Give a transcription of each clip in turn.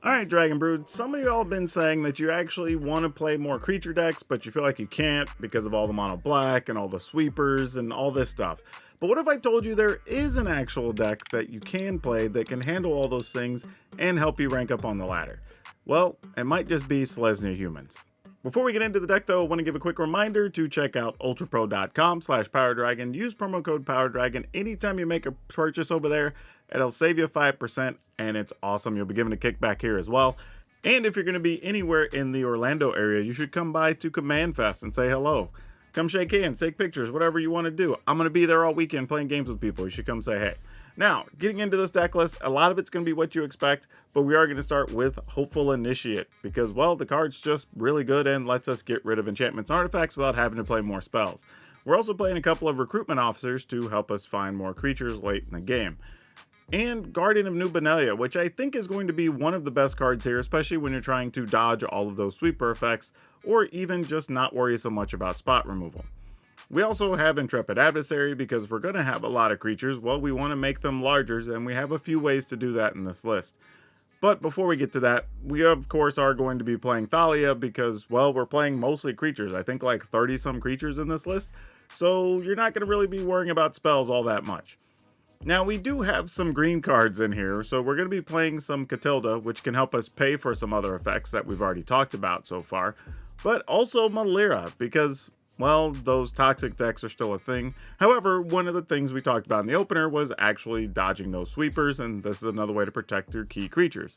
Alright, Dragon Brood, some of y'all have been saying that you actually want to play more creature decks, but you feel like you can't because of all the mono black and all the sweepers and all this stuff. But what if I told you there is an actual deck that you can play that can handle all those things and help you rank up on the ladder? Well, it might just be Selesnya Humans. Before we get into the deck though, I want to give a quick reminder to check out ultrapro.com/PowrDragn. Use promo code PowrDragn anytime you make a purchase over there. It'll save you 5% and it's awesome. You'll be given a kickback here as well. And if you're going to be anywhere in the Orlando area, you should come by to Command Fest and say hello. Come shake hands, take pictures, whatever you want to do. I'm going to be there all weekend playing games with people. You should come say hey. Now, getting into this deck list, a lot of it's going to be what you expect, but we are going to start with Hopeful Initiate because, well, the card's just really good and lets us get rid of enchantments and artifacts without having to play more spells. We're also playing a couple of recruitment officers to help us find more creatures late in the game. And Guardian of New Benelia, which I think is going to be one of the best cards here, especially when you're trying to dodge all of those sweeper effects, or even just not worry so much about spot removal. We also have Intrepid Adversary because if we're going to have a lot of creatures, well, we want to make them larger, and we have a few ways to do that in this list. But before we get to that, we of course are going to be playing Thalia because, well, we're playing mostly creatures. I think like 30-some creatures in this list, so you're not going to really be worrying about spells all that much. Now, we do have some green cards in here, so we're going to be playing some Catilda, which can help us pay for some other effects that we've already talked about so far, but also Malira, because, well, those toxic decks are still a thing. However, one of the things we talked about in the opener was actually dodging those sweepers, and this is another way to protect your key creatures.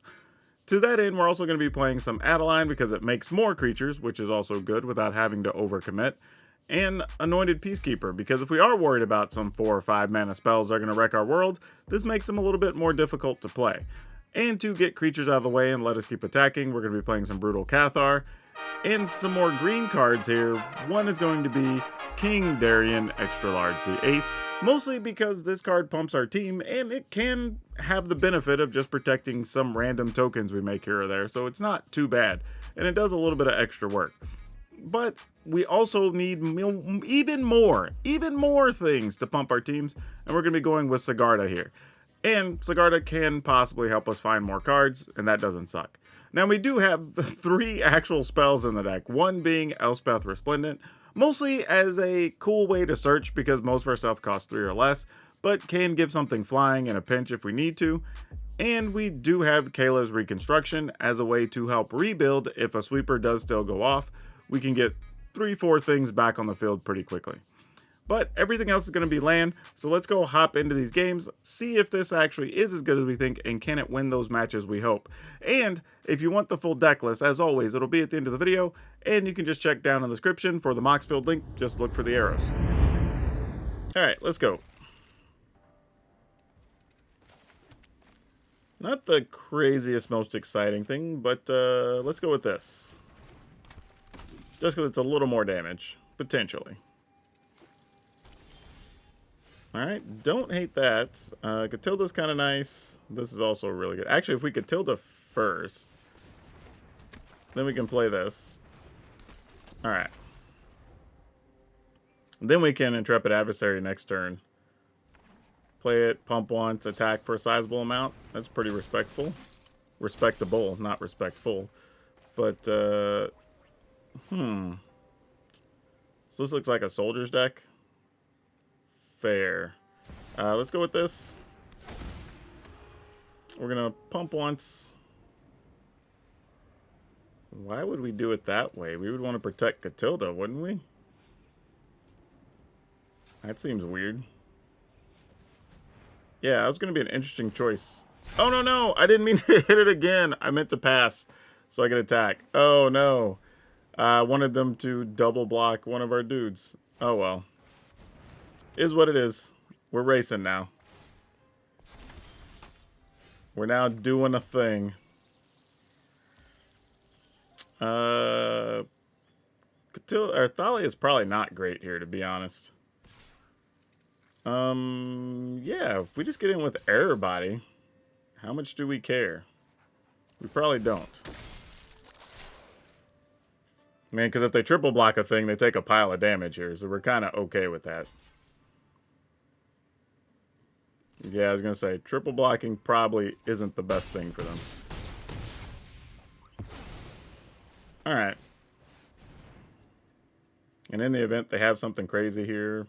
To that end, we're also going to be playing some Adeline because it makes more creatures, which is also good without having to overcommit. And Anointed Peacekeeper, because if we are worried about some 4 or 5 mana spells that are going to wreck our world, this makes them a little bit more difficult to play. And to get creatures out of the way and let us keep attacking, we're going to be playing some Brutal Cathar. And some more green cards here. One is going to be King Darien Extra Large the 8th, mostly because this card pumps our team, and it can have the benefit of just protecting some random tokens we make here or there, so it's not too bad. And it does a little bit of extra work. But we also need even more things to pump our teams, and we're going to be going with Sigarda here. And Sigarda can possibly help us find more cards, and that doesn't suck. Now, we do have 3 actual spells in the deck, one being Elspeth Resplendent, mostly as a cool way to search because most of our stuff costs 3 or less, but can give something flying in a pinch if we need to. And we do have Kayla's Reconstruction as a way to help rebuild if a sweeper does still go off. We can get 3-4 things back on the field pretty quickly. But everything else is going to be land, so let's go hop into these games, see if this actually is as good as we think, and can it win those matches we hope. And if you want the full deck list, as always, it'll be at the end of the video, and you can just check down in the description for the Moxfield link, just look for the arrows. Alright, let's go. Not the craziest, most exciting thing, but let's go with this. Just because it's a little more damage, potentially. Alright, don't hate that. Catilda's kind of nice. This is also really good. Actually, if we Catilda first, then we can play this. Alright. Then we can Intrepid Adversary next turn. Play it, pump once, attack for a sizable amount. That's pretty respectful. Respectable, not respectful. But, so this looks like a soldier's deck. Fair. Let's go with this. We're gonna pump once. Why would we do it that way? We would want to protect Catilda, wouldn't we? That seems weird. Yeah, that was gonna be an interesting choice. Oh, no, no! I didn't mean to hit it again. I meant to pass so I could attack. Oh, no. I wanted them to double block one of our dudes. Oh, well. Is what it is. We're racing now. We're now doing a thing. Thalia is probably not great here, to be honest. Yeah, if we just get in with Error Body, how much do we care? We probably don't. I mean, because if they triple block a thing, they take a pile of damage here, so we're kind of okay with that. Yeah, I was going to say, triple blocking probably isn't the best thing for them. Alright. And in the event they have something crazy here,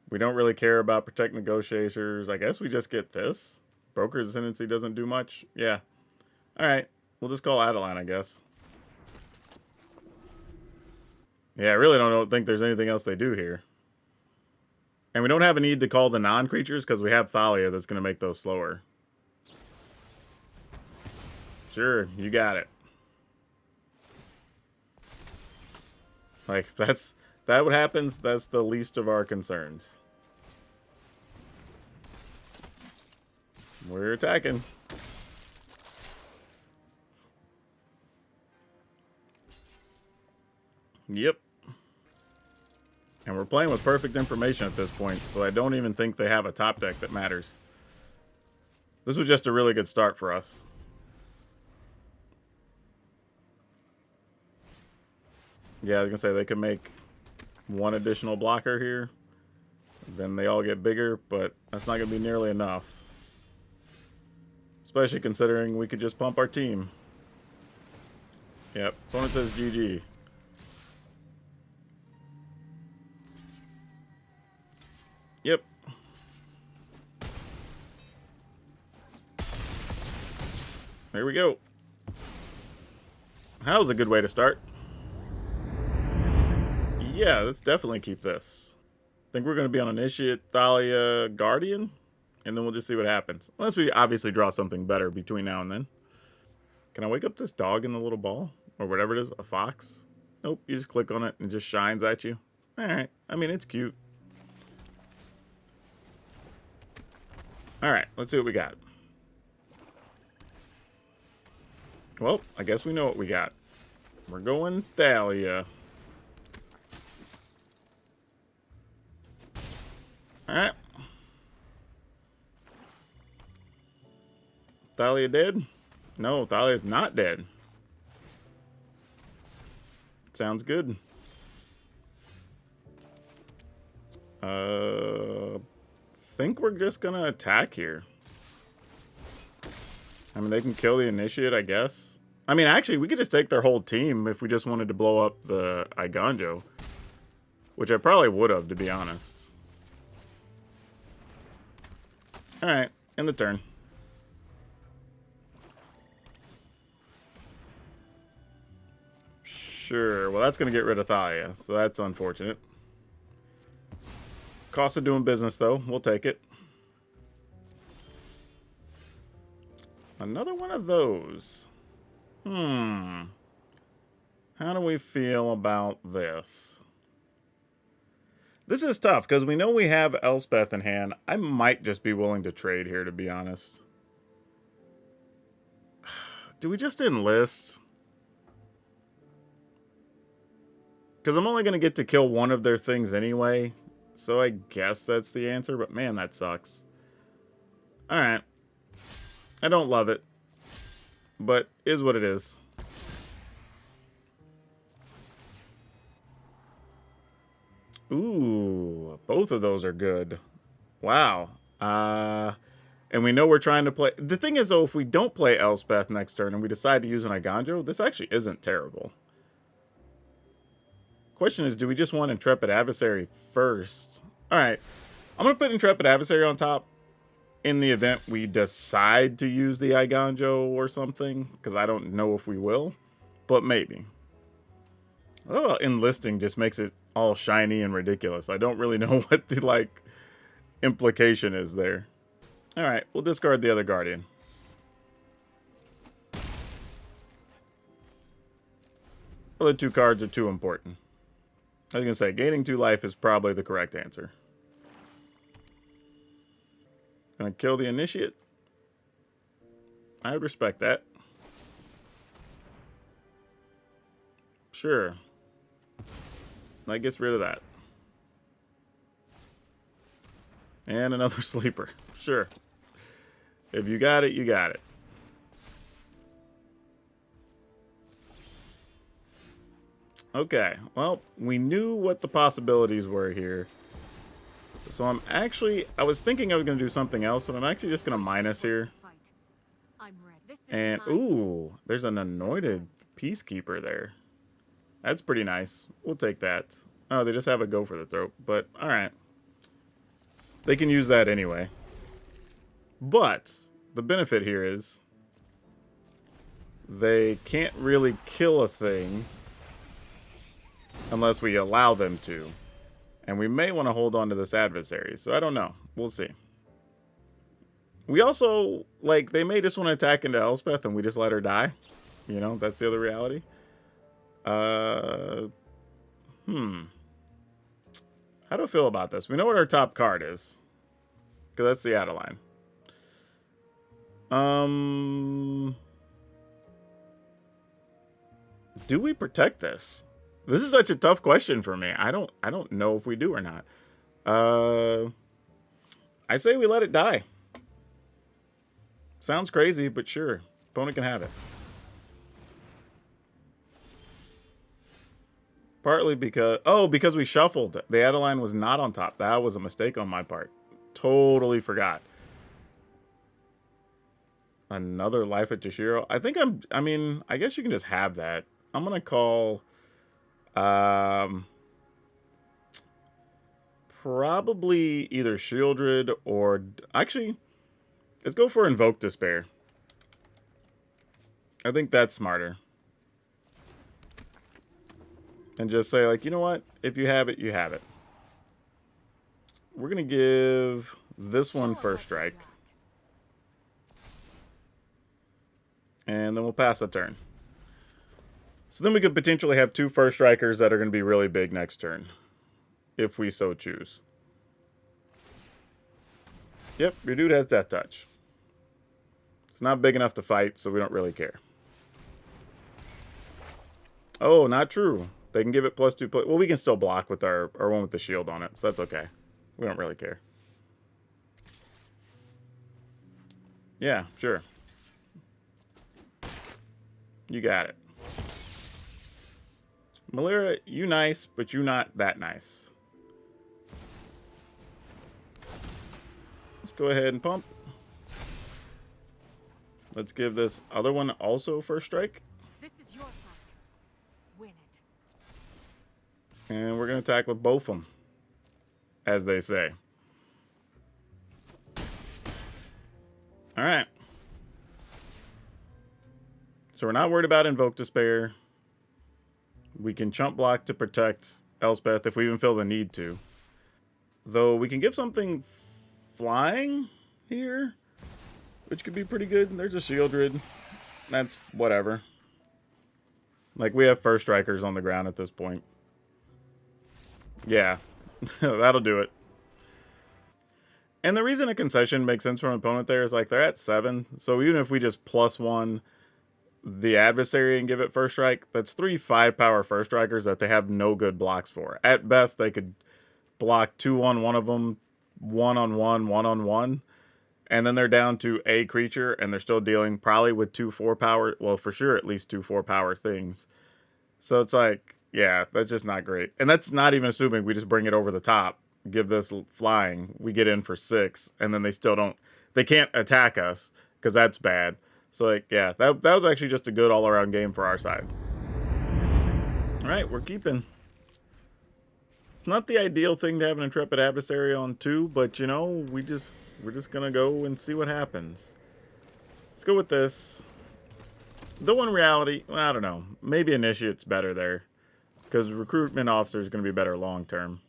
we don't really care about Protect Negotiators. I guess we just get this. Broker's Ascendancy doesn't do much. Yeah. Alright. We'll just call Adeline, I guess. Yeah, I really don't think there's anything else they do here. And we don't have a need to call the non-creatures because we have Thalia that's going to make those slower. Sure, you got it. Like, that what happens, that's the least of our concerns. We're attacking. Yep. And we're playing with perfect information at this point, so I don't even think they have a top deck that matters. This was just a really good start for us. Yeah, I was going to say they could make one additional blocker here. Then they all get bigger, but that's not going to be nearly enough. Especially considering we could just pump our team. Yep, opponent says GG. Yep. There we go. That was a good way to start. Yeah, let's definitely keep this. I think we're going to be on Initiate, Thalia, Guardian, and then we'll just see what happens. Unless we obviously draw something better between now and then. Can I wake up this dog in the little ball? Or whatever it is, a fox? Nope, you just click on it and it just shines at you. Alright, I mean, it's cute. Alright, let's see what we got. Well, I guess we know what we got. We're going Thalia. Alright. Thalia dead? No, Thalia's not dead. Sounds good. Think we're just gonna attack here. I mean, they can kill the Initiate, I guess. I mean, actually, we could just take their whole team if we just wanted to blow up the Eiganjo. Which I probably would have, to be honest. Alright, end the turn. Sure, well that's going to get rid of Thalia, so that's unfortunate. Cost of doing business, though. We'll take it. Another one of those. How do we feel about this? This is tough, because we know we have Elspeth in hand. I might just be willing to trade here, to be honest. Do we just enlist? Because I'm only going to get to kill one of their things anyway. So I guess that's the answer, but man, that sucks. Alright. I don't love it. But is what it is. Ooh, both of those are good. Wow. And we know we're trying to play... The thing is, though, if we don't play Elspeth next turn and we decide to use an Eiganjo, this actually isn't terrible. Question is, do we just want Intrepid Adversary first? Alright. I'm going to put Intrepid Adversary on top in the event we decide to use the Eiganjo or something. Because I don't know if we will. But maybe. Oh, enlisting just makes it all shiny and ridiculous. I don't really know what the, like, implication is there. Alright, we'll discard the other Guardian. The other two cards are too important. I was going to say, gaining 2 life is probably the correct answer. Gonna kill the Initiate? I would respect that. Sure. That gets rid of that. And another sleeper. Sure. If you got it, you got it. Okay, well, we knew what the possibilities were here. So I was thinking I was going to do something else, but I'm actually just going to minus here. And, ooh, there's an anointed peacekeeper there. That's pretty nice. We'll take that. Oh, they just have a go for the throat. But, alright. They can use that anyway. But, the benefit here is they can't really kill a thing unless we allow them to. And we may want to hold on to this adversary. So, I don't know. We'll see. We also, like, they may just want to attack into Elspeth and we just let her die. You know, that's the other reality. How do I feel about this? We know what our top card is. Because that's the Adeline. Do we protect this? This is such a tough question for me. I don't know if we do or not. I say we let it die. Sounds crazy, but sure. Opponent can have it. Partly because... Oh, because we shuffled. The Adeline was not on top. That was a mistake on my part. Totally forgot. Another Life of Toshiro. I mean, I guess you can just have that. I'm going to call... probably either Shieldred or... Actually, let's go for Invoke Despair. I think that's smarter. And just say, like, you know what? If you have it, you have it. We're going to give this one first strike. And then we'll pass the turn. So then we could potentially have 2 first strikers that are going to be really big next turn. If we so choose. Yep, your dude has Death Touch. It's not big enough to fight, so we don't really care. Oh, not true. They can give it +2. Well, we can still block with our one with the shield on it, so that's okay. We don't really care. Yeah, sure. You got it. Malira, you nice, but you not that nice. Let's go ahead and pump. Let's give this other one also first strike. This is your fight. Win it. And we're going to attack with both of them, as they say. All right. So we're not worried about Invoke Despair. We can chump block to protect Elspeth if we even feel the need to. Though we can give something flying here, which could be pretty good. There's a Shieldred. That's whatever. Like, we have first strikers on the ground at this point. Yeah, that'll do it. And the reason a concession makes sense from an opponent there is, like, they're at 7. So even if we just +1 the adversary and give it first strike, that's 3 5-power first strikers that they have no good blocks for. At best, they could block 2 on one of them, 1 on 1, 1 on 1. And then they're down to a creature, and they're still dealing probably with 2 4-power, well, for sure, at least 2 4-power things. So it's like, yeah, that's just not great. And that's not even assuming we just bring it over the top, give this flying, we get in for 6, and then they still don't, they can't attack us, because that's bad. So, like, yeah, that was actually just a good all-around game for our side. All right, we're keeping. It's not the ideal thing to have an Intrepid Adversary on 2, but, you know, we're just going to go and see what happens. Let's go with this. Though in reality, well, I don't know. Maybe Initiate's better there, because Recruitment Officer is going to be better long-term.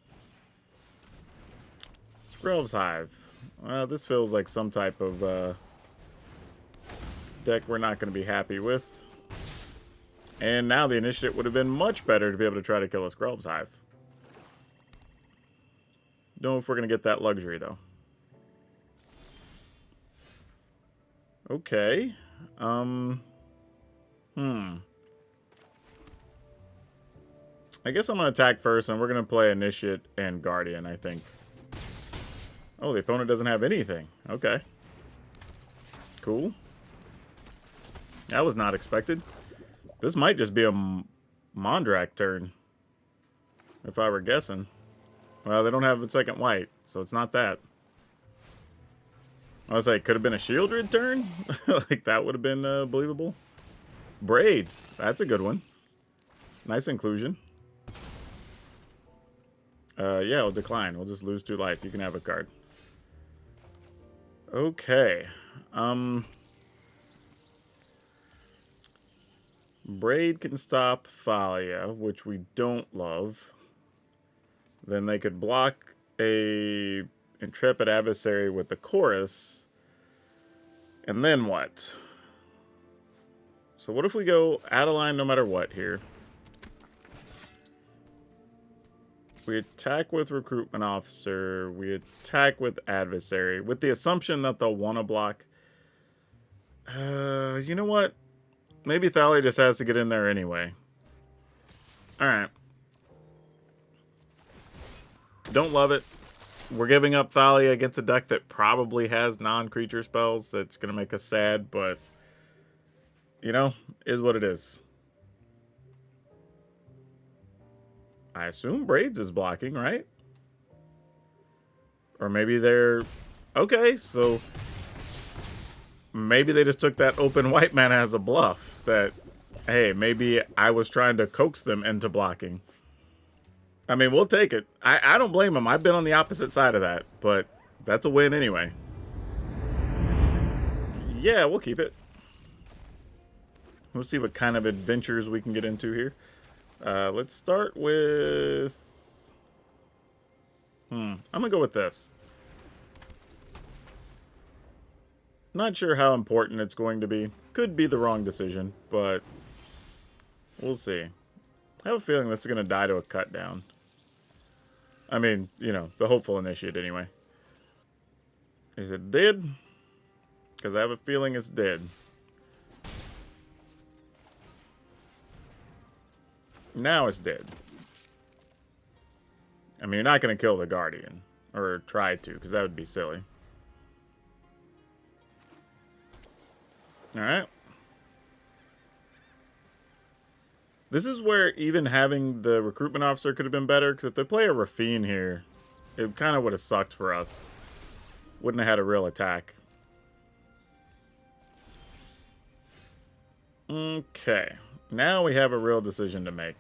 Skrelv's Hive. Well, this feels like some type of deck we're not going to be happy with. And now the Initiate would have been much better to be able to try to kill a Skrelv's Hive. Don't know if we're going to get that luxury, though. Okay. I guess I'm going to attack first, and we're going to play Initiate and Guardian, I think. Oh, the opponent doesn't have anything. Okay. Cool. That was not expected. This might just be a Mondrak turn, if I were guessing. Well, they don't have a second white, so it's not that. I was like, could have been a Shieldred turn? Like, that would have been believable. Braids. That's a good one. Nice inclusion. Yeah, we'll decline. We'll just lose 2 life. You can have a card. Okay. Braid can stop Thalia, which we don't love. Then they could block a Intrepid Adversary with the Chorus. And then what? So what if we go Adeline no matter what here? We attack with Recruitment Officer. We attack with Adversary. With the assumption that they'll want to block. You know what? Maybe Thalia just has to get in there anyway. Alright. Don't love it. We're giving up Thalia against a deck that probably has non-creature spells. That's going to make us sad, but... You know, is what it is. I assume Braids is blocking, right? Or maybe they're... Okay, so... Maybe they just took that open white mana as a bluff. That, hey, maybe I was trying to coax them into blocking. I mean, we'll take it. I don't blame them. I've been on the opposite side of that. But that's a win anyway. Yeah, we'll keep it. We'll see what kind of adventures we can get into here. Let's start with... I'm going to go with this. Not sure how important it's going to be. Could be the wrong decision, but we'll see. I have a feeling this is going to die to a cut down. I mean, you know, the hopeful initiate anyway. Is it dead? Because I have a feeling it's dead. Now it's dead. I mean, you're not going to kill the Guardian. Or try to, because that would be silly. Alright. This is where even having the Recruitment Officer could have been better, because if they play a Rafine here, it kind of would have sucked for us. Wouldn't have had a real attack. Okay. Now we have a real decision to make.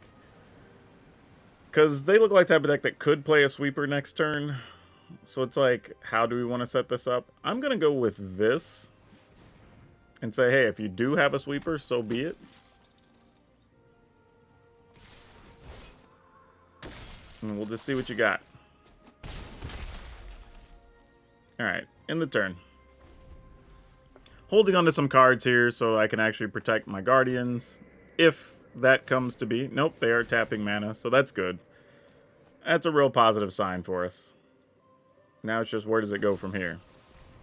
Because they look like the type of deck that could play a sweeper next turn. So it's like, how do we want to set this up? I'm going to go with this. And say, hey, if you do have a sweeper, so be it. And we'll just see what you got. Alright, in the turn. Holding on to some cards here so I can actually protect my Guardians. If that comes to be. Nope, they are tapping mana, so that's good. That's a real positive sign for us. Now it's just, where does it go from here?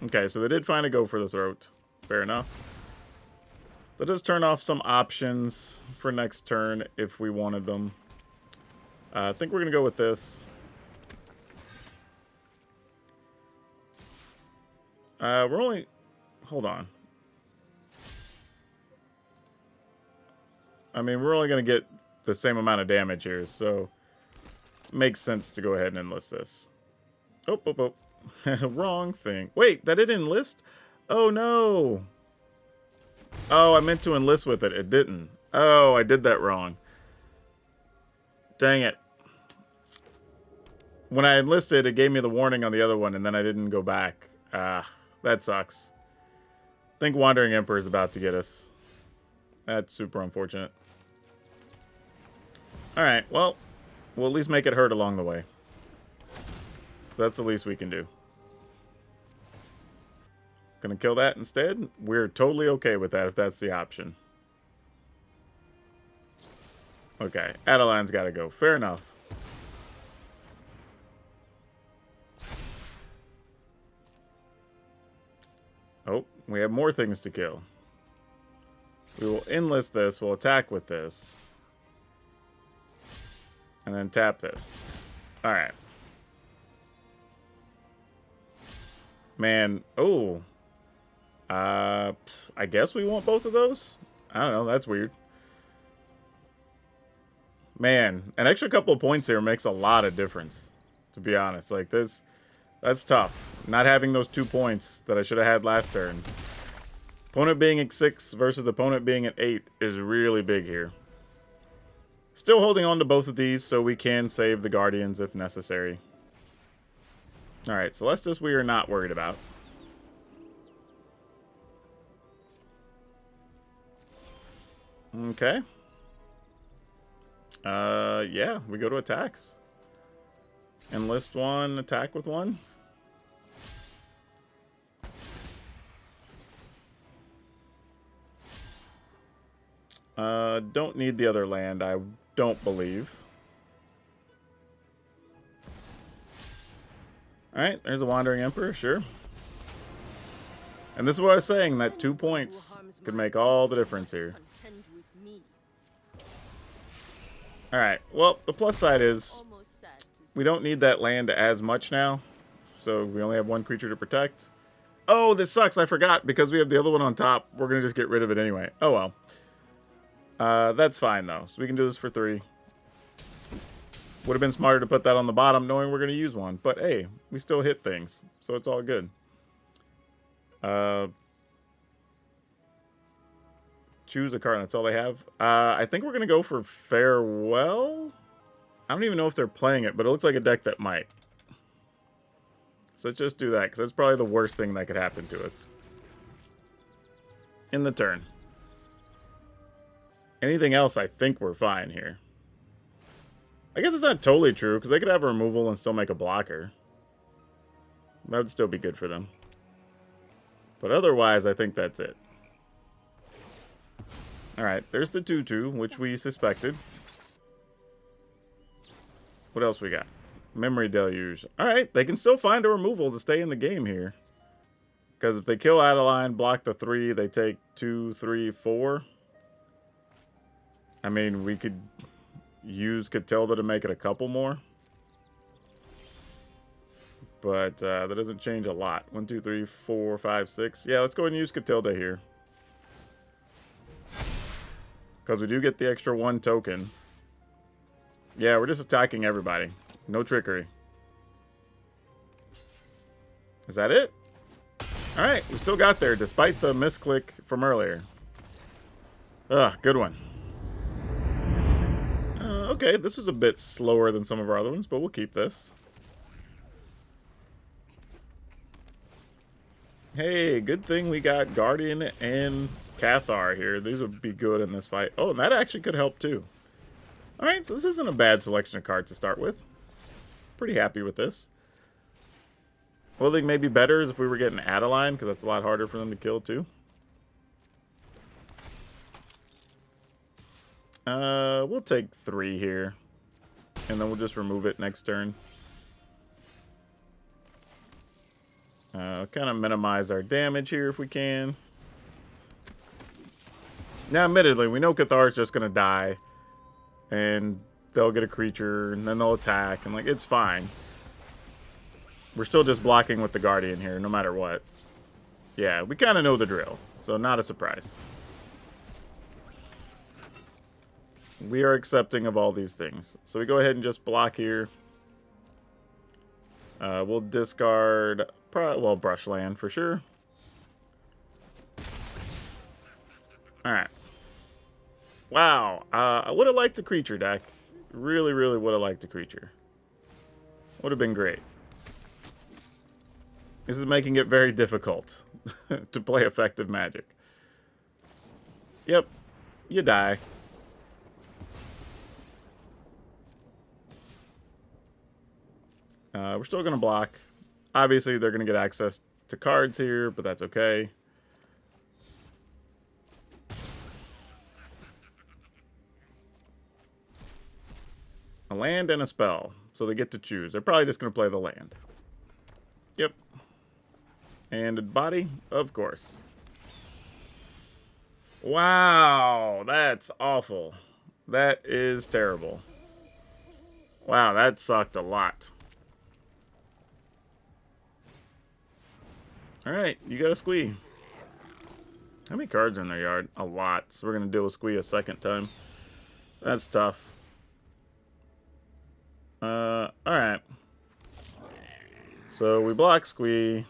Okay, so they did find a Go for the Throat. Fair enough. That does turn off some options for next turn if we wanted them. I think we're going to go with this. We're only... Hold on. I mean, we're only going to get the same amount of damage here, so... Makes sense to go ahead and enlist this. Oh. Wrong thing. Wait, that didn't enlist? Oh, no. Oh, I meant to enlist with it. It didn't. Oh, I did that wrong. Dang it. When I enlisted, it gave me the warning on the other one, and then I didn't go back. Ah, that sucks. I think Wandering Emperor is about to get us. That's super unfortunate. Alright, well, we'll at least make it hurt along the way. That's the least we can do. Gonna kill that instead? We're totally okay with that if that's the option. Okay, Adeline's gotta go. Fair enough. Oh, we have more things to kill. We will enlist this. We'll attack with this. And then tap this. Alright. Man, oh. I guess we want both of those? I don't know, that's weird. Man, an extra couple of points here makes a lot of difference, to be honest. Like, this That's tough. Not having those 2 points that I should have had last turn. Opponent being at 6 versus the opponent being at 8 is really big here. Still holding on to both of these so we can save the Guardians if necessary. Alright, Celestis we are not worried about. Okay. Yeah, we go to attacks. Enlist 1, attack with 1. Don't need the other land, I don't believe. Alright, there's a Wandering Emperor, sure. And this is what I was saying, that 2 points could make all the difference here. Alright, well, the plus side is we don't need that land as much now. So we only have 1 creature to protect. Oh, this sucks, I forgot. Because we have the other one on top, we're going to just get rid of it anyway. Oh well. That's fine, though. So we can do this for 3. Would have been smarter to put that on the bottom, knowing we're going to use 1. But hey, we still hit things. So it's all good. Choose a card. That's all they have. I think we're going to go for Farewell. I don't even know if they're playing it, but it looks like a deck that might. So let's just do that, because that's probably the worst thing that could happen to us. In the turn. Anything else, I think we're fine here. I guess it's not totally true, because they could have a removal and still make a blocker. That would still be good for them. But otherwise, I think that's it. Alright, there's the 2/2, which we suspected. What else we got? Memory Deluge. Alright, they can still find a removal to stay in the game here. Because if they kill Adeline, block the 3, they take 2, 3, 4. I mean, we could use Catilda to make it a couple more. But that doesn't change a lot. 1, 2, 3, 4, 5, 6. Yeah, let's go ahead and use Catilda here. Because we do get the extra 1 token. Yeah, we're just attacking everybody. No trickery. Is that it? Alright, we still got there, despite the misclick from earlier. Ugh, good one. Okay, this is a bit slower than some of our other ones, but we'll keep this. Hey, good thing we got Guardian and Cathar here. These would be good in this fight. Oh, and that actually could help too. Alright, so this isn't a bad selection of cards to start with. Pretty happy with this. One thing maybe better is if we were getting Adeline, because that's a lot harder for them to kill too. We'll take 3 here. And then we'll just remove it next turn. Kind of minimize our damage here if we can. Now, admittedly, we know Cathar's just going to die. And they'll get a creature, and then they'll attack. And, like, it's fine. We're still just blocking with the Guardian here, no matter what. Yeah, we kind of know the drill. So, not a surprise. We are accepting of all these things. So we go ahead and just block here. We'll discard, well, brush land for sure. Alright. Wow. I would have liked a creature deck. Really, really would have liked a creature. Would have been great. This is making it very difficult to play effective Magic. Yep. You die. We're still going to block. Obviously, they're going to get access to cards here, but that's okay. A land and a spell. So they get to choose. They're probably just going to play the land. Yep. And a body? Of course. Wow. That's awful. That is terrible. Wow, that sucked a lot. Alright, you got a Squee. How many cards are in their yard? A lot. So we're going to deal with Squee a second time. That's tough. Alright. So we block Squee.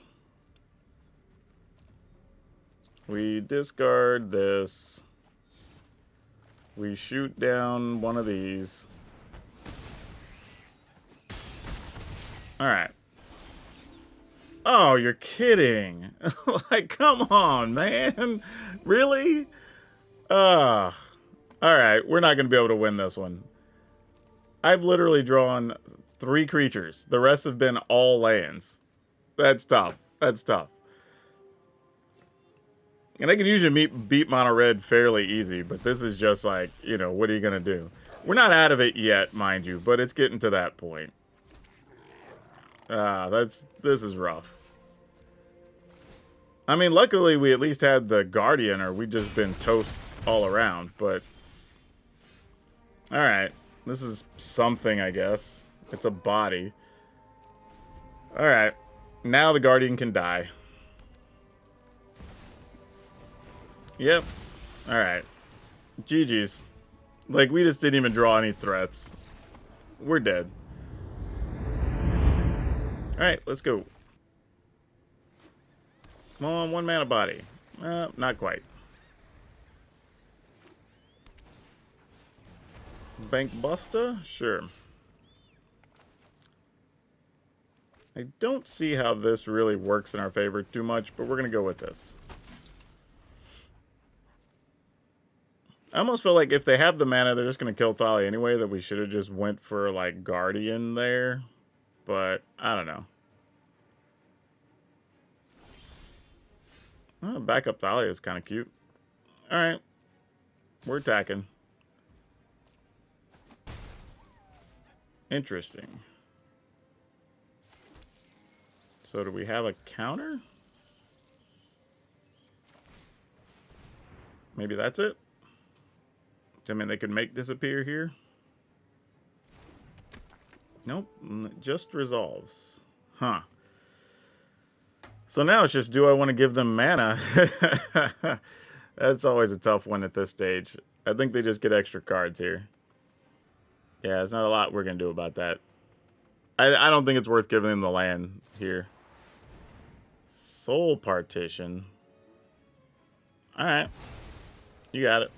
We discard this. We shoot down one of these. Alright. Oh, you're kidding. Like, come on, man. Really? Alright, we're not going to be able to win this one. I've literally drawn 3 creatures. The rest have been all lands. That's tough. That's tough. And I can usually beat mono red fairly easy, but this is just like, you know, what are you going to do? We're not out of it yet, mind you, but it's getting to that point. This is rough. I mean, luckily we at least had the Guardian, or we'd just been toast all around, but... Alright, this is something, I guess. It's a body. Alright, now the Guardian can die. Yep. Alright. GG's. Like, we just didn't even draw any threats. We're dead. Alright, let's go. Come on, 1 mana body. Not quite. Bank Buster? Sure. I don't see how this really works in our favor too much, but we're going to go with this. I almost feel like if they have the mana, they're just going to kill Thalia anyway, that we should have just went for, like, Guardian there. But, I don't know. Oh, backup Thalia is kind of cute. Alright. We're attacking. Interesting. So, do we have a counter? Maybe that's it? I mean, they could make disappear here. Nope, it just resolves. Huh. So now it's just, do I want to give them mana? That's always a tough one at this stage. I think they just get extra cards here. Yeah, there's not a lot we're going to do about that. I don't think it's worth giving them the land here. Soul Partition. Alright. You got it.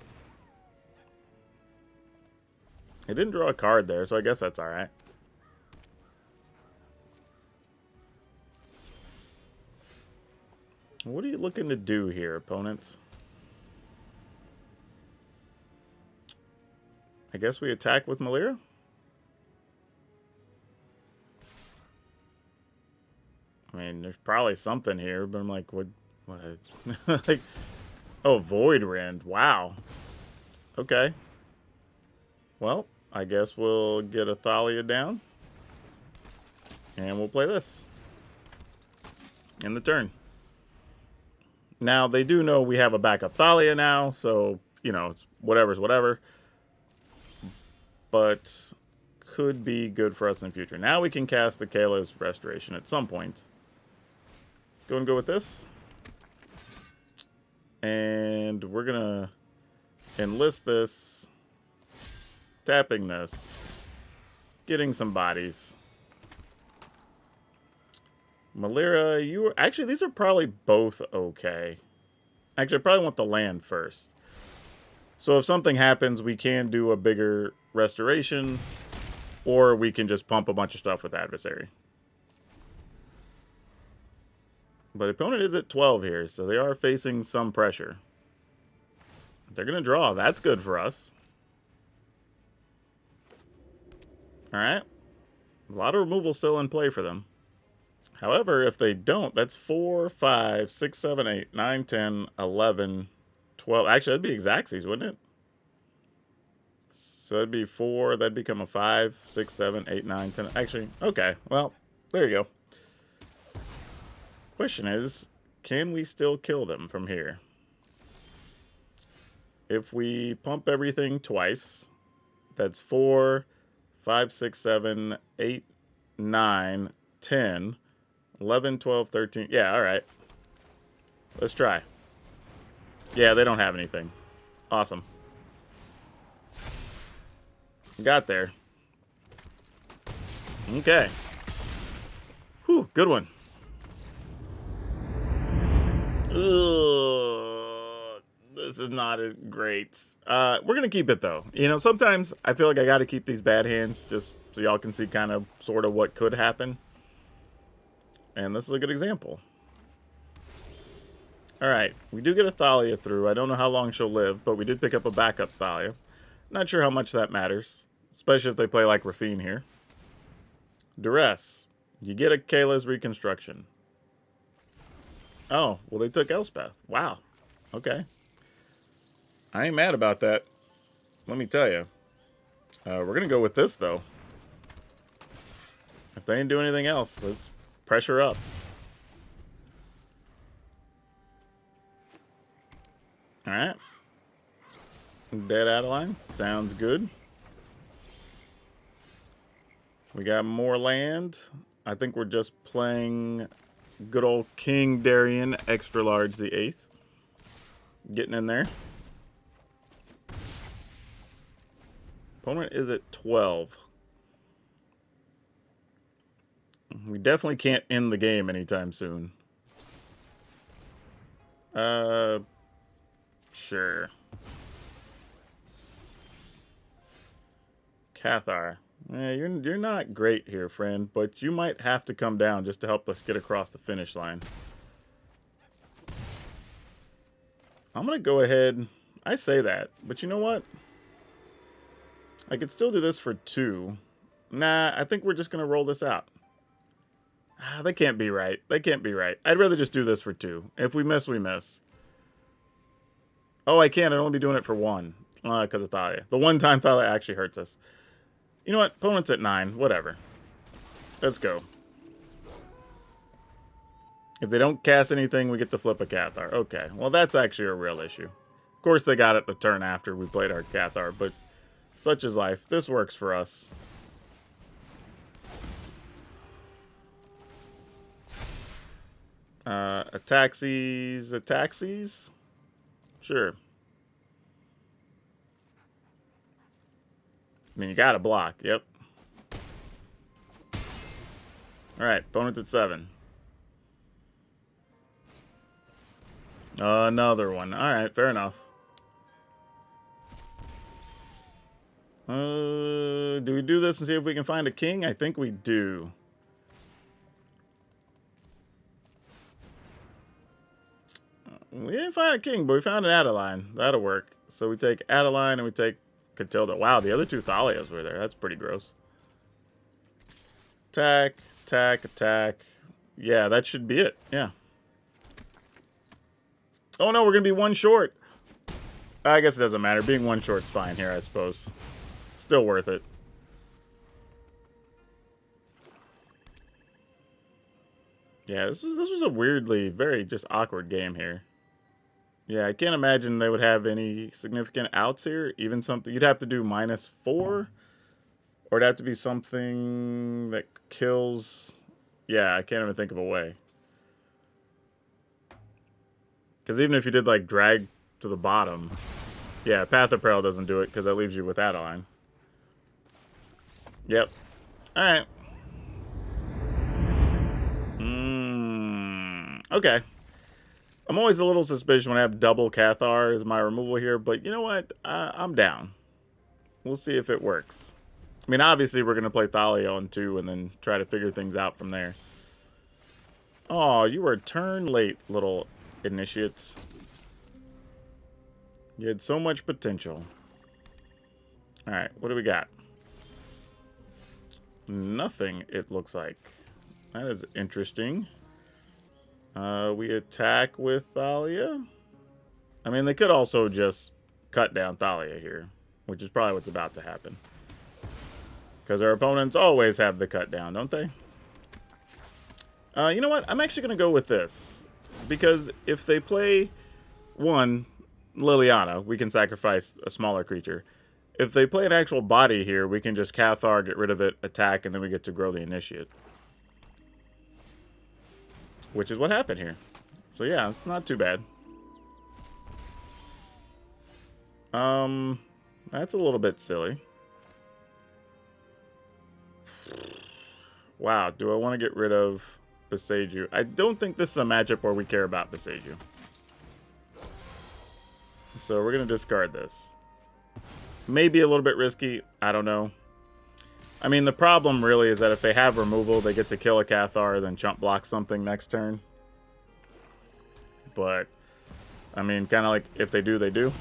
It didn't draw a card there, so I guess that's alright. What are you looking to do here, opponents? I guess we attack with Malira? I mean, there's probably something here, but I'm like, what? Like, oh, Void Rend. Wow. Okay. Well, I guess we'll get a Thalia down. And we'll play this. In the turn. Now, they do know we have a backup Thalia now, so, you know, it's whatever's whatever. But could be good for us in the future. Now we can cast the Kayla's Restoration at some point. Let's go and go with this. And we're going to enlist this. Tapping this. Getting some bodies. Malira, you were... Actually, these are probably both okay. Actually, I probably want the land first. So if something happens, we can do a bigger restoration. Or we can just pump a bunch of stuff with Adversary. But the opponent is at 12 here, so they are facing some pressure. They're going to draw. That's good for us. Alright. A lot of removal still in play for them. However, if they don't, that's 4, 5, 6, 7, 8, 9, 10, 11, 12. Actually, that'd be Xaxes, wouldn't it? So it'd be 4. That'd become a 5, 6, 7, 8, 9, 10. Actually, okay. Well, there you go. Question is, can we still kill them from here? If we pump everything twice, that's 4, 5, 6, 7, 8, 9, 10, 11, 12, 13. Yeah, all right. Let's try. Yeah, they don't have anything. Awesome. Got there. Okay. Whew. Good one. Ugh, this is not as great. We're going to keep it, though. You know, sometimes I feel like I got to keep these bad hands just so y'all can see kind of sort of what could happen. And this is a good example. Alright, we do get a Thalia through. I don't know how long she'll live, but we did pick up a backup Thalia. Not sure how much that matters, especially if they play like Rafine here. Duress. You get a Kayla's Reconstruction. Oh, well, they took Elspeth. Wow. Okay. I ain't mad about that. Let me tell you. We're going to go with this, though. If they ain't do anything else, let's pressure up. Alright. Dead Adeline. Sounds good. We got more land. I think we're just playing good old King Darien, extra large, the 8th. Getting in there. Opponent is at 12. We definitely can't end the game anytime soon. Sure. Cathar. You're not great here, friend, but you might have to come down just to help us get across the finish line. I'm going to go ahead. I say that, but you know what? I could still do this for 2. Nah, I think we're just going to roll this out. Ah, they can't be right. They can't be right. I'd rather just do this for 2. If we miss, we miss. Oh, I can't. I'd only be doing it for 1. Because of Thalia. The one time Thalia actually hurts us. You know what? Opponent's at 9. Whatever. Let's go. If they don't cast anything, we get to flip a Cathar. Okay. Well, that's actually a real issue. Of course, they got it the turn after we played our Cathar, but such is life. This works for us. Ataxies? Sure. I mean, you gotta block. Yep. Alright, opponent's at 7. Another one. Alright, fair enough. Do we do this and see if we can find a king? I think we do. We didn't find a king, but we found an Adeline. That'll work. So we take Adeline and we take Catilda. Wow, the other 2 Thalias were there. That's pretty gross. Attack, attack, attack. Yeah, that should be it. Yeah. Oh no, we're going to be 1 short. I guess it doesn't matter. Being 1 short's fine here, I suppose. Still worth it. Yeah, this was a weirdly, very just awkward game here. Yeah, I can't imagine they would have any significant outs here. Even something, you'd have to do -4. Or it'd have to be something that kills. Yeah, I can't even think of a way. Because even if you did, like, drag to the bottom. Yeah, Path of Peril doesn't do it because that leaves you with Adeline. Yep. Alright. Okay. I'm always a little suspicious when I have double Cathar as my removal here, but you know what? I'm down. We'll see if it works. I mean, obviously, we're going to play Thalia on 2 and then try to figure things out from there. Oh, you were a turn late, little initiates. You had so much potential. Alright, what do we got? Nothing, it looks like. That is interesting. We attack with Thalia. I mean, they could also just cut down Thalia here, which is probably what's about to happen. Because our opponents always have the cut down, don't they? You know what? I'm actually going to go with this. Because if they play 1 Liliana, we can sacrifice a smaller creature. If they play an actual body here, we can just Cathar, get rid of it, attack, and then we get to grow the initiate. Which is what happened here. So yeah, it's not too bad. That's a little bit silly. Wow, do I want to get rid of Beseiju. I don't think this is a matchup where we care about Beseiju. So we're going to discard this. Maybe a little bit risky. I don't know. I mean, the problem really is that if they have removal, they get to kill a Cathar, then chump block something next turn. But, I mean, kind of like if they do, they do.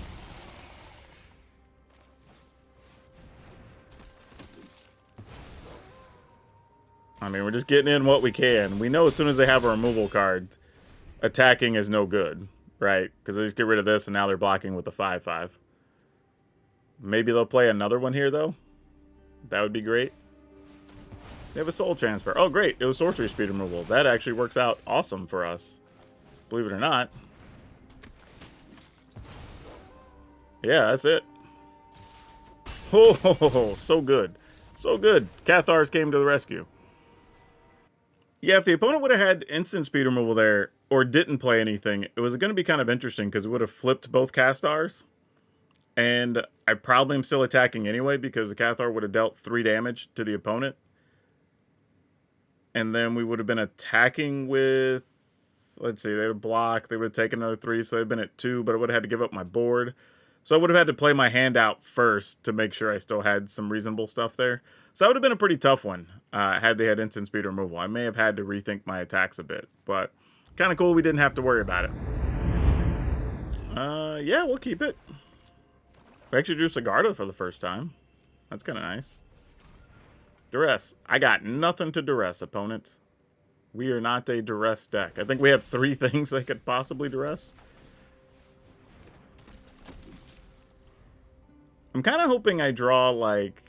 I mean, we're just getting in what we can. We know as soon as they have a removal card, attacking is no good, right? Because they just get rid of this, and now they're blocking with the 5/5. Maybe they'll play another one here, though. That would be great. They have a soul transfer. Oh, great. It was sorcery speed removal. That actually works out awesome for us. Believe it or not. Yeah, that's it. Oh, so good. So good. Cathars came to the rescue. Yeah, if the opponent would have had instant speed removal there, or didn't play anything, it was going to be kind of interesting, because it would have flipped both Castars. And I probably am still attacking anyway, because the Cathar would have dealt 3 damage to the opponent. And then we would have been attacking with, let's see, they would block, they would have taken another 3, so they'd been at 2, but I would have had to give up my board. So I would have had to play my hand out first to make sure I still had some reasonable stuff there. So that would have been a pretty tough one, had they had instant speed removal. I may have had to rethink my attacks a bit, but kind of cool we didn't have to worry about it. Yeah, we'll keep it. We actually drew Sigarda for the first time. That's kind of nice. Duress. I got nothing to Duress, opponent. We are not a Duress deck. I think we have 3 things they could possibly Duress. I'm kind of hoping I draw, like,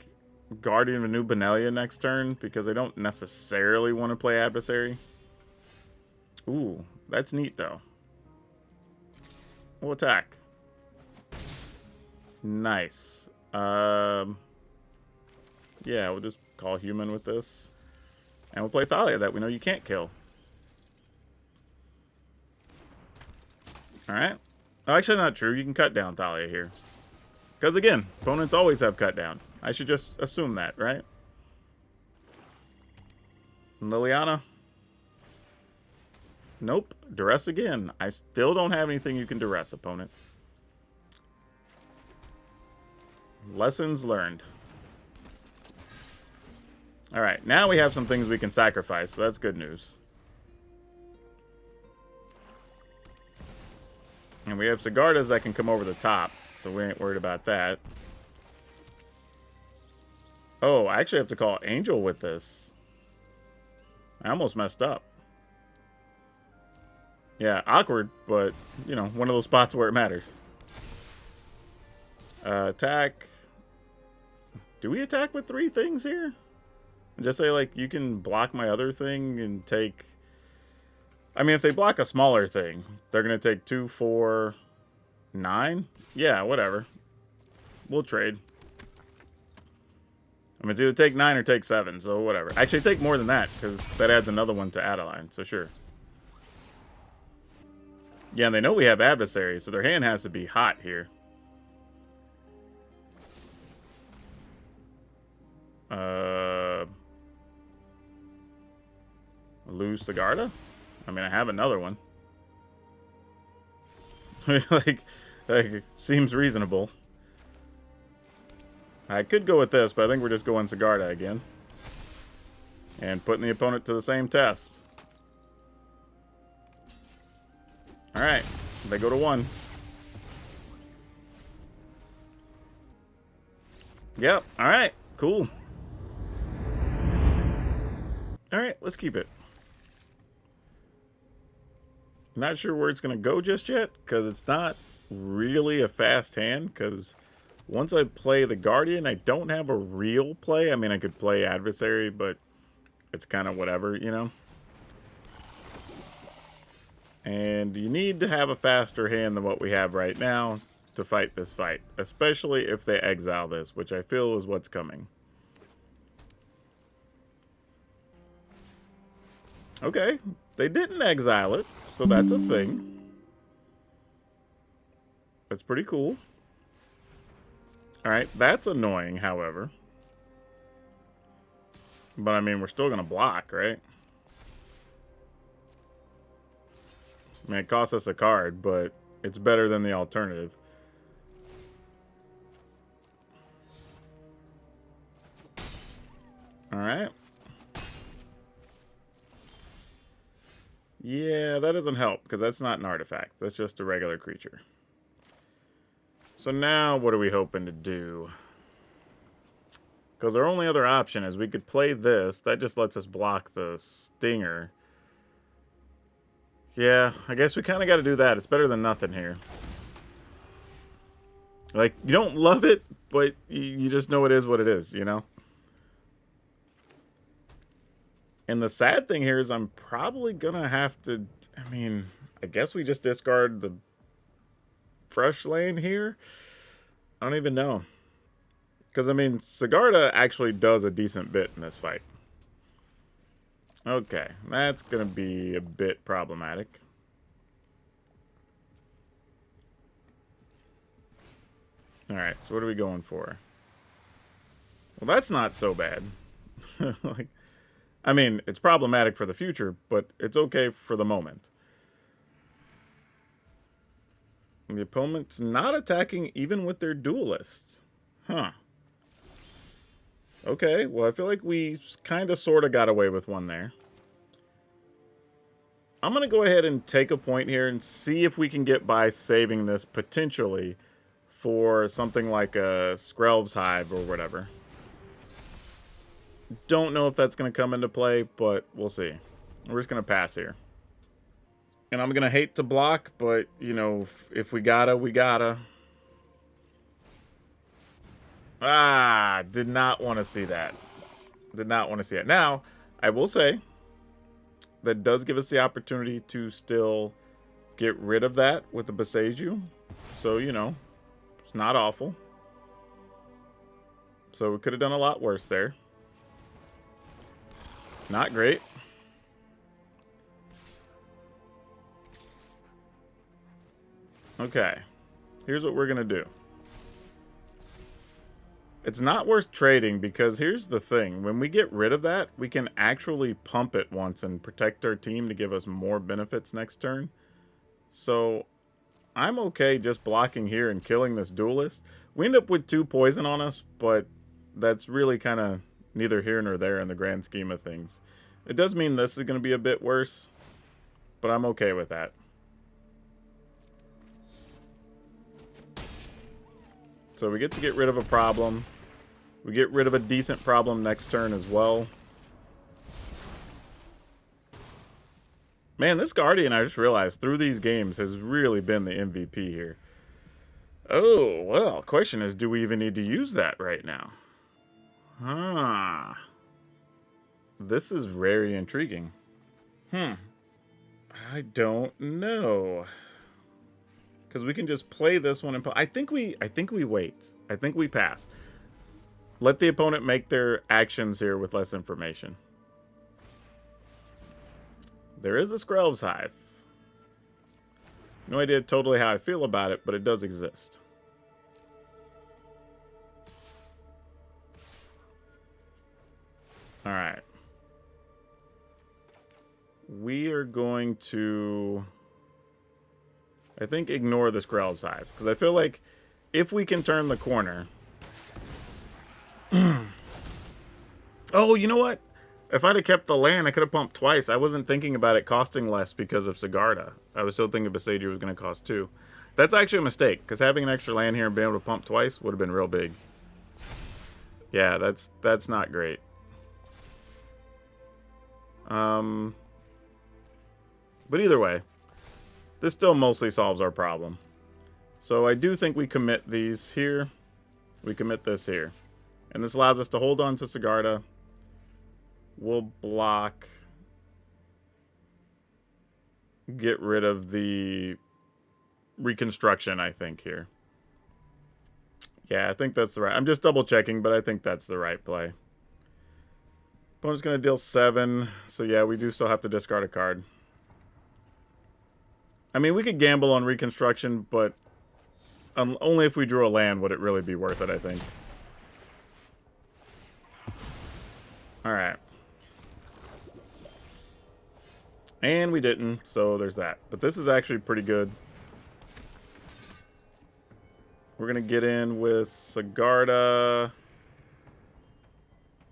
Guardian of New Benelia next turn, because I don't necessarily want to play Adversary. Ooh, that's neat, though. We'll attack. Nice. Yeah, we'll just call human with this. And we'll play Thalia that we know you can't kill. Alright. Oh, actually, not true. You can cut down Thalia here. Because, again, opponents always have cut down. I should just assume that, right? Liliana. Nope. Duress again. I still don't have anything you can Duress, opponent. Lessons learned. Alright, now we have some things we can sacrifice, so that's good news. And we have Sigardas that can come over the top, so we ain't worried about that. Oh, I actually have to call Angel with this. I almost messed up. Yeah, awkward, but, you know, one of those spots where it matters. Attack. Do we attack with 3 things here? Just say, like, you can block my other thing and take... I mean, if they block a smaller thing, they're going to take 2, 4, 9? Yeah, whatever. We'll trade. I mean, it's either take 9 or take 7, so whatever. Actually, take more than that, because that adds another one to Adeline, so sure. Yeah, and they know we have Adversary, so their hand has to be hot here. Lose Sigarda? I mean, I have another one. like, seems reasonable. I could go with this, but I think we're just going Sigarda again. And putting the opponent to the same test. Alright, they go to 1. Yep, alright, cool. Alright, let's keep it. Not sure where it's going to go just yet, because it's not really a fast hand, because once I play the Guardian, I don't have a real play. I mean, I could play Adversary, but it's kind of whatever, you know? And you need to have a faster hand than what we have right now to fight this fight, especially if they exile this, which I feel is what's coming. Okay, they didn't exile it, so that's a thing. That's pretty cool. Alright, that's annoying, however. But, I mean, we're still going to block, right? I mean, it costs us a card, but it's better than the alternative. Alright. Yeah, that doesn't help, because that's not an artifact. That's just a regular creature. So now, what are we hoping to do? Because our only other option is we could play this. That just lets us block the Stinger. Yeah, I guess we kind of got to do that. It's better than nothing here. Like, you don't love it, but you just know it is what it is, you know? And the sad thing here is I'm probably going to have to... I mean, I guess we just discard the fresh lane here? I don't even know. Because, I mean, Sigarda actually does a decent bit in this fight. Okay, that's going to be a bit problematic. Alright, so what are we going for? Well, that's not so bad. Like, I mean, it's problematic for the future, but it's okay for the moment. And the opponent's not attacking even with their duelists. Huh. Okay, well, I feel like we kind of sort of got away with one there. I'm going to go ahead and take a point here and see if we can get by saving this potentially for something like a Skrelv's Hive or whatever. Don't know if that's going to come into play, but we'll see. We're just going to pass here. And I'm going to hate to block, but, you know, if we gotta, we gotta. Ah, did not want to see that. Did not want to see it. Now, I will say, that does give us the opportunity to still get rid of that with the Boseiju. So, you know, it's not awful. So we could have done a lot worse there. Not great. Okay. Here's what we're going to do. It's not worth trading because here's the thing. When we get rid of that, we can actually pump it once and protect our team to give us more benefits next turn. So I'm okay just blocking here and killing this duelist. We end up with 2 poison on us, but that's really kind of neither here nor there in the grand scheme of things. It does mean this is going to be a bit worse, but I'm okay with that. So we get to get rid of a problem. We get rid of a decent problem next turn as well. Man, this Guardian, I just realized, through these games has really been the MVP here. Oh, well, question is, do we even need to use that right now? Huh. This is very intriguing. I don't know. Because we can just play this one and I think we wait. I think we pass. Let the opponent make their actions here with less information. There is a Skrelv's Hive. No idea totally how I feel about it, but it does exist. Alright. We are going to... I think ignore the Skrelv's Hive. Because I feel like if we can turn the corner... Oh, you know what? If I'd have kept the land, I could have pumped twice. I wasn't thinking about it costing less because of Sigarda. I was still thinking Boseiju was going to cost 2. That's actually a mistake, because having an extra land here and being able to pump twice would have been real big. Yeah, that's not great. But either way, this still mostly solves our problem. So I do think we commit these here. We commit this here. And this allows us to hold on to Sigarda. We'll block. Get rid of the reconstruction, I think, here. Yeah, I think that's the right. I'm just double checking, but I think that's the right play. Opponent's going to deal 7. So yeah, we do still have to discard a card. I mean, we could gamble on reconstruction, but only if we drew a land would it really be worth it, I think. Alright. And we didn't, so there's that. But this is actually pretty good. We're going to get in with Sigarda.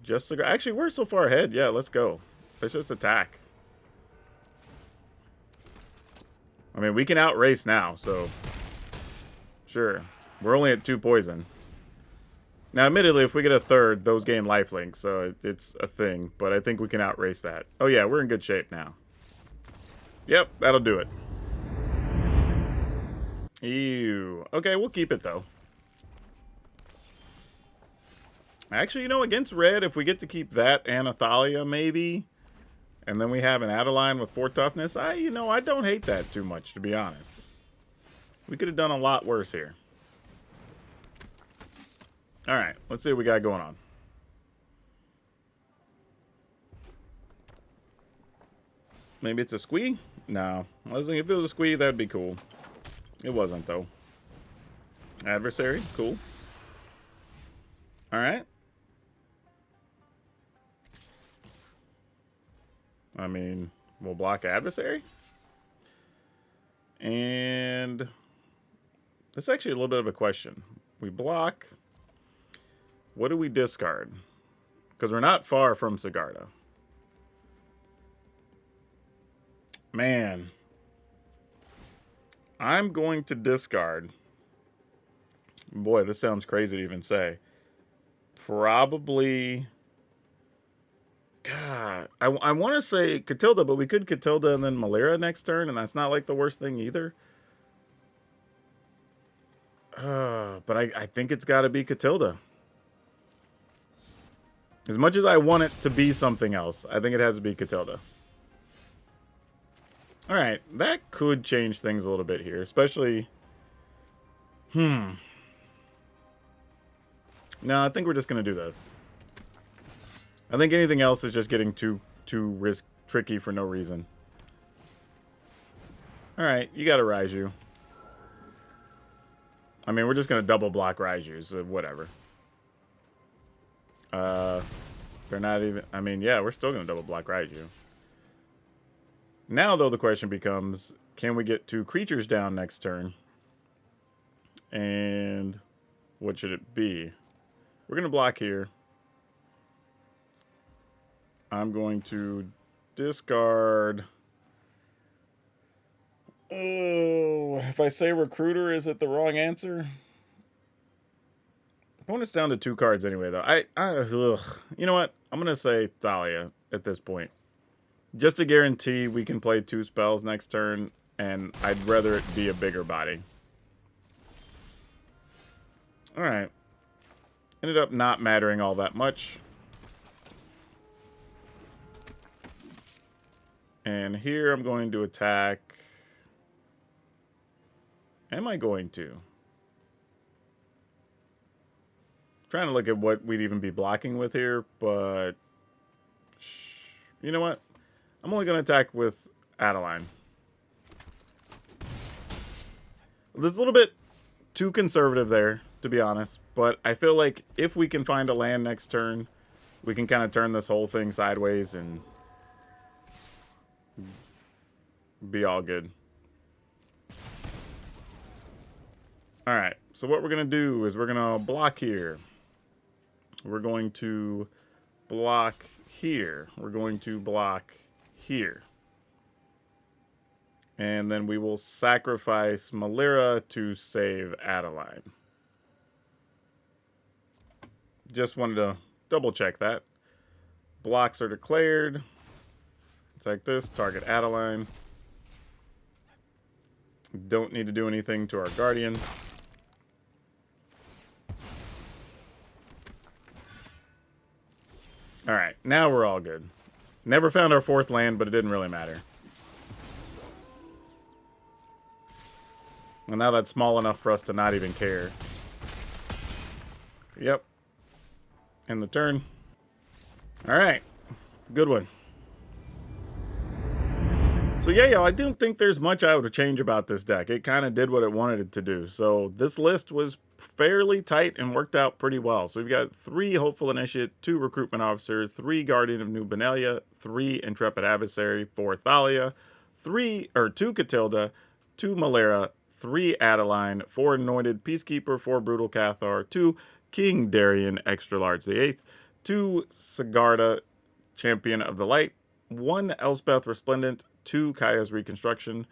Just Sigarda. Actually, we're so far ahead. Yeah, let's go. Let's just attack. I mean, we can outrace now, so... Sure. We're only at 2 poison. Now, admittedly, if we get a third, those gain lifelink, so it's a thing. But I think we can outrace that. Oh, yeah, we're in good shape now. Yep, that'll do it. Ew. Okay, we'll keep it, though. Actually, you know, against red, if we get to keep that and Athalia, maybe, and then we have an Adeline with 4 toughness, I don't hate that too much, to be honest. We could have done a lot worse here. Alright, let's see what we got going on. Maybe it's a squee? No. I was thinking if it was a squee, that'd be cool. It wasn't, though. Adversary, cool. Alright. I mean, we'll block adversary. And that's actually a little bit of a question. We block. What do we discard? Because we're not far from Sigarda. Man. I'm going to discard. Boy, this sounds crazy to even say. Probably... God, I want to say Catilda, but we could Catilda and then Malira next turn, and that's not like the worst thing either. But I think it's got to be Catilda. As much as I want it to be something else, I think it has to be Catilda. Alright, that could change things a little bit here, especially... No, I think we're just going to do this. I think anything else is just getting too tricky for no reason. Alright, you got a Raiju. I mean, we're just going to double block Raiju, so whatever. They're not even... I mean, yeah, we're still going to double block Raiju. Now, though, the question becomes, can we get 2 creatures down next turn? And what should it be? We're going to block here. I'm going to discard... Oh, if I say Recruiter, is it the wrong answer? Opponent's down to 2 cards anyway, though. Ugh. You know what? I'm going to say Thalia at this point. Just to guarantee we can play 2 spells next turn, and I'd rather it be a bigger body. Alright. Ended up not mattering all that much. And here I'm going to attack. Am I going to? Trying to look at what we'd even be blocking with here, but you know what? I'm only going to attack with Adeline. There's a little bit too conservative there, to be honest, but I feel like if we can find a land next turn, we can kind of turn this whole thing sideways and be all good. Alright, so what we're going to do is we're going to block here. We're going to block here. We're going to block here. And then we will sacrifice Malira to save Adeline. Just wanted to double check that. Blocks are declared. Attack this, target Adeline. Don't need to do anything to our Guardian. Alright, now we're all good. Never found our 4th land, but it didn't really matter. And now that's small enough for us to not even care. Yep. End the turn. Alright. Good one. So yeah, y'all, I don't think there's much I would change about this deck. It kind of did what it wanted it to do. So this list was fairly tight and worked out pretty well. So we've got 3 Hopeful Initiate, 2 Recruitment Officer, 3 Guardian of New Benelia, 3 Intrepid Adversary, 4 Thalia, 2 Catilda, 2 Malera, 3 Adeline, 4 Anointed Peacekeeper, 4 Brutal Cathar, 2 King Darien Extra Large the 8th, 2 Sigarda Champion of the Light, 1 Elspeth Resplendent, 2 Kaya's Reconstruction,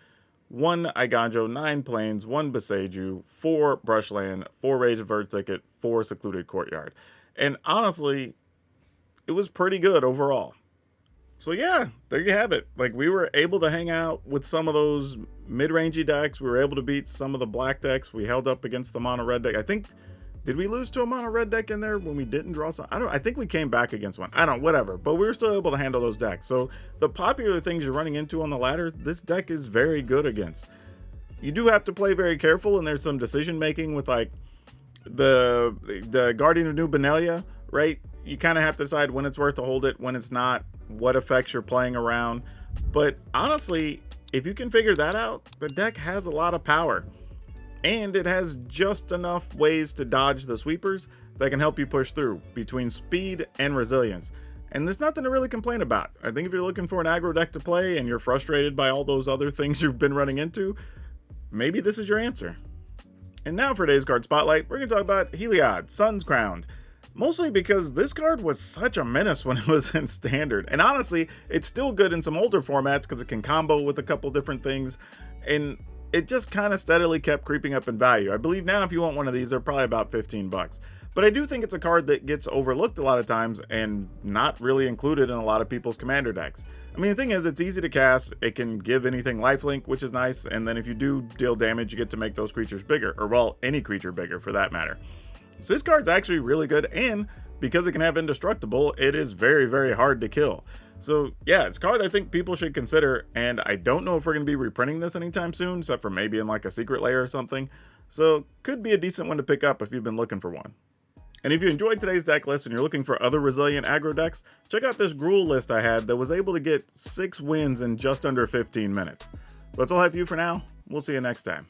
1 Iganjo, 9 Plains, 1 Beseju, 4 Brushland, 4 Rage of Earth Thicket, 4 Secluded Courtyard. And honestly, it was pretty good overall. So yeah, there you have it. Like, we were able to hang out with some of those mid-rangey decks. We were able to beat some of the black decks. We held up against the mono red deck. I think, did we lose to a mono red deck in there when we didn't draw some? I think we came back against one. I don't know, whatever. But we were still able to handle those decks. So the popular things you're running into on the ladder, this deck is very good against. You do have to play very careful, and there's some decision making with like the Guardian of New Benelia, right? You kind of have to decide when it's worth to hold it, when it's not, what effects you're playing around. But honestly, if you can figure that out, the deck has a lot of power. And it has just enough ways to dodge the sweepers that can help you push through between speed and resilience. And there's nothing to really complain about. I think if you're looking for an aggro deck to play and you're frustrated by all those other things you've been running into, maybe this is your answer. And now for today's card spotlight, we're going to talk about Heliod, Sun's Crowned. Mostly because this card was such a menace when it was in Standard. And honestly, it's still good in some older formats because it can combo with a couple different things. And it just kind of steadily kept creeping up in value. I believe now if you want one of these, they're probably about 15 bucks. But I do think it's a card that gets overlooked a lot of times and not really included in a lot of people's commander decks. I mean, the thing is, it's easy to cast. It can give anything lifelink, which is nice. And then if you do deal damage, you get to make those creatures bigger. Or, well, any creature bigger for that matter. So this card's actually really good, and because it can have indestructible, it is very, very hard to kill. So yeah, it's a card I think people should consider, and I don't know if we're going to be reprinting this anytime soon, except for maybe in like a secret layer or something. So could be a decent one to pick up if you've been looking for one. And if you enjoyed today's deck list and you're looking for other resilient aggro decks, check out this Gruul list I had that was able to get 6 wins in just under 15 minutes. That's all I have for you for now. We'll see you next time.